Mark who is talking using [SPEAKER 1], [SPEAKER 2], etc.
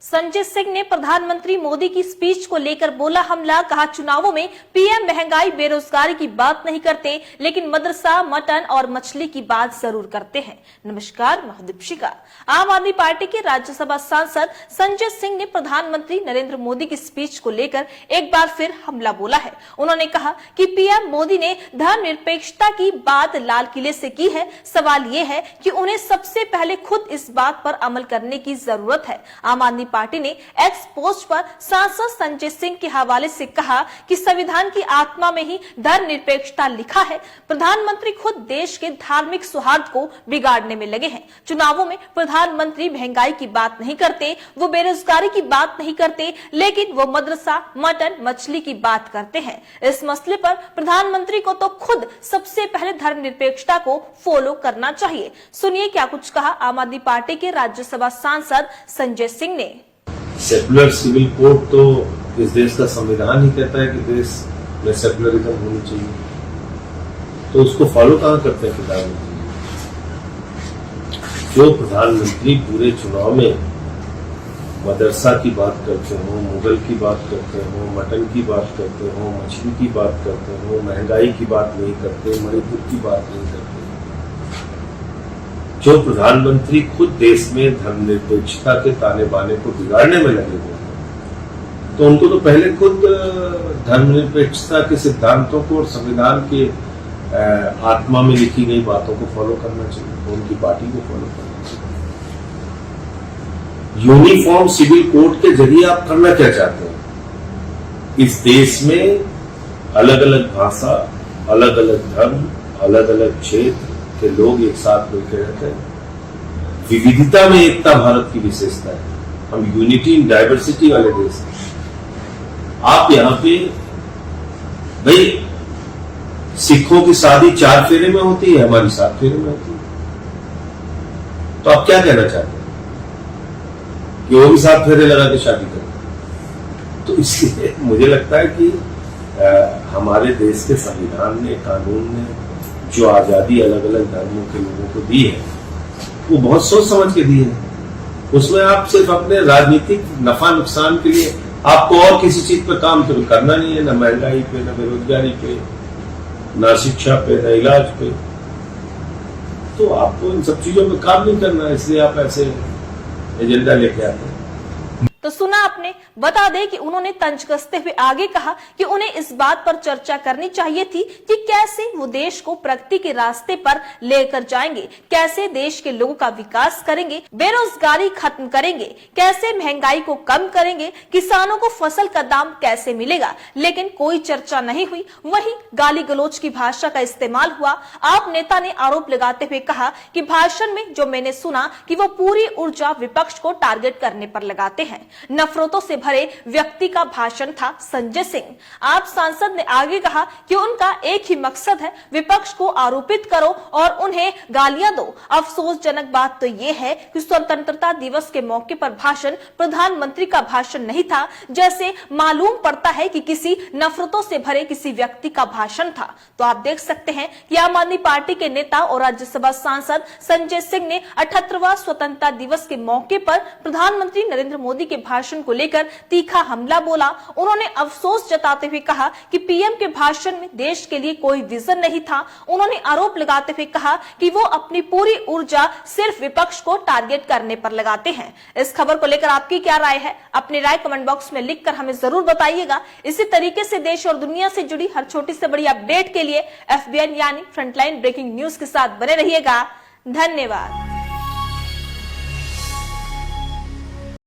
[SPEAKER 1] संजय सिंह ने प्रधानमंत्री मोदी की स्पीच को लेकर बोला हमला। कहा, चुनावों में पीएम महंगाई बेरोजगारी की बात नहीं करते, लेकिन मदरसा, मटन और मछली की बात जरूर करते हैं। नमस्कार, मैं दीपिका। आम आदमी पार्टी के राज्यसभा सांसद संजय सिंह ने प्रधानमंत्री नरेंद्र मोदी की स्पीच को लेकर एक बार फिर हमला बोला है। उन्होंने कहा कि पीएम मोदी ने धर्मनिरपेक्षता की बात लाल किले से की है। सवाल ये है कि उन्हें सबसे पहले खुद इस बात पर अमल करने की जरूरत है। आम आदमी पार्टी ने एक्स पोस्ट पर सांसद संजय सिंह के हवाले से कहा कि संविधान की आत्मा में ही धर्मनिरपेक्षता लिखा है। प्रधानमंत्री खुद देश के धार्मिक सौहार्द को बिगाड़ने में लगे हैं। चुनावों में प्रधानमंत्री महंगाई की बात नहीं करते, वो बेरोजगारी की बात नहीं करते, लेकिन वो मदरसा, मटन, मछली की बात करते हैं। इस मसले पर प्रधानमंत्री को तो खुद सबसे पहले धर्मनिरपेक्षता को फॉलो करना चाहिए। सुनिए क्या कुछ कहा आम आदमी पार्टी के राज्यसभा सांसद संजय सिंह ने।
[SPEAKER 2] सेकुलर सिविल कोड तो इस देश का संविधान ही कहता है कि देश में सेकुलरिज्म होनी चाहिए, तो उसको फॉलो कहाँ करते हैं प्रधानमंत्री? जो प्रधानमंत्री पूरे चुनाव में मदरसा की बात करते हो, मुगल की बात करते हो, मटन की बात करते हो, मछली की बात करते हो, महंगाई की बात नहीं करते, मणिपुर की बात नहीं करते, जो प्रधानमंत्री खुद देश में धर्मनिरपेक्षता के ताने बाने को बिगाड़ने में लगे हुए हैं, तो उनको तो पहले खुद धर्मनिरपेक्षता के सिद्धांतों को और संविधान के आत्मा में लिखी गई बातों को फॉलो करना चाहिए, उनकी पार्टी को फॉलो करना चाहिए। यूनिफॉर्म सिविल कोड के जरिए आप करना क्या चाहते हैं? इस देश में अलग अलग भाषा, अलग अलग धर्म, अलग अलग क्षेत्र के लोग एक साथ मिलकर रहते हैं। विविधता में एकता भारत की विशेषता है। हम यूनिटी इन डाइवर्सिटी वाले देश हैं। आप यहां पे भाई सिखों की शादी 4 फेरे में होती है, हमारी 7 फेरे में होती है, तो आप क्या कहना चाहते हैं कि वो भी 7 फेरे लगा के शादी करें? तो इसलिए मुझे लगता है कि हमारे देश के संविधान ने, कानून ने जो आजादी अलग अलग धर्मों के लोगों को दी है, वो बहुत सोच समझ के दी है। उसमें आप सिर्फ अपने राजनीतिक नफा नुकसान के लिए आपको और किसी चीज पर काम तो करना नहीं है, न महंगाई पे, न बेरोजगारी पे, न शिक्षा पे, न इलाज पे। तो आपको इन सब चीजों में काम नहीं करना, इसलिए आप ऐसे एजेंडा लेके आते हैं।
[SPEAKER 1] तो सुना आपने। बता दें कि उन्होंने तंज कसते हुए आगे कहा कि उन्हें इस बात पर चर्चा करनी चाहिए थी कि कैसे वो देश को प्रगति के रास्ते पर लेकर जाएंगे, कैसे देश के लोगों का विकास करेंगे, बेरोजगारी खत्म करेंगे, कैसे महंगाई को कम करेंगे, किसानों को फसल का दाम कैसे मिलेगा, लेकिन कोई चर्चा नहीं हुई। वहीं गाली गलौज की भाषा का इस्तेमाल हुआ। आप नेता ने आरोप लगाते हुए कहा कि भाषण में जो मैंने सुना कि वो पूरी ऊर्जा विपक्ष को टारगेट करने पर लगाते हैं। नफरतों से भरे व्यक्ति का भाषण था संजय सिंह। आप सांसद ने आगे कहा कि उनका एक ही मकसद है, विपक्ष को आरोपित करो और उन्हें गालियां दो। अफसोसजनक बात तो यह है कि स्वतंत्रता दिवस के मौके पर भाषण प्रधानमंत्री का भाषण नहीं था, जैसे मालूम पड़ता है कि किसी नफरतों से भरे किसी व्यक्ति का भाषण था। तो आप देख सकते हैं कि आम आदमी पार्टी के नेता और राज्यसभा सांसद संजय सिंह ने 78वां स्वतंत्रता दिवस के मौके पर प्रधानमंत्री नरेंद्र मोदी के भाषण को लेकर तीखा हमला बोला। उन्होंने अफसोस जताते हुए कहा कि पीएम के भाषण में देश के लिए कोई विजन नहीं था। उन्होंने आरोप लगाते हुए कहा कि वो अपनी पूरी ऊर्जा सिर्फ विपक्ष को टारगेट करने पर लगाते हैं। इस खबर को लेकर आपकी क्या राय है? अपनी राय कमेंट बॉक्स में लिखकर हमें जरूर बताइएगा। इसी तरीके से देश और दुनिया से जुड़ी हर छोटी से बड़ी अपडेट के लिए FBN यानी फ्रंटलाइन ब्रेकिंग न्यूज के साथ बने रहिएगा। धन्यवाद।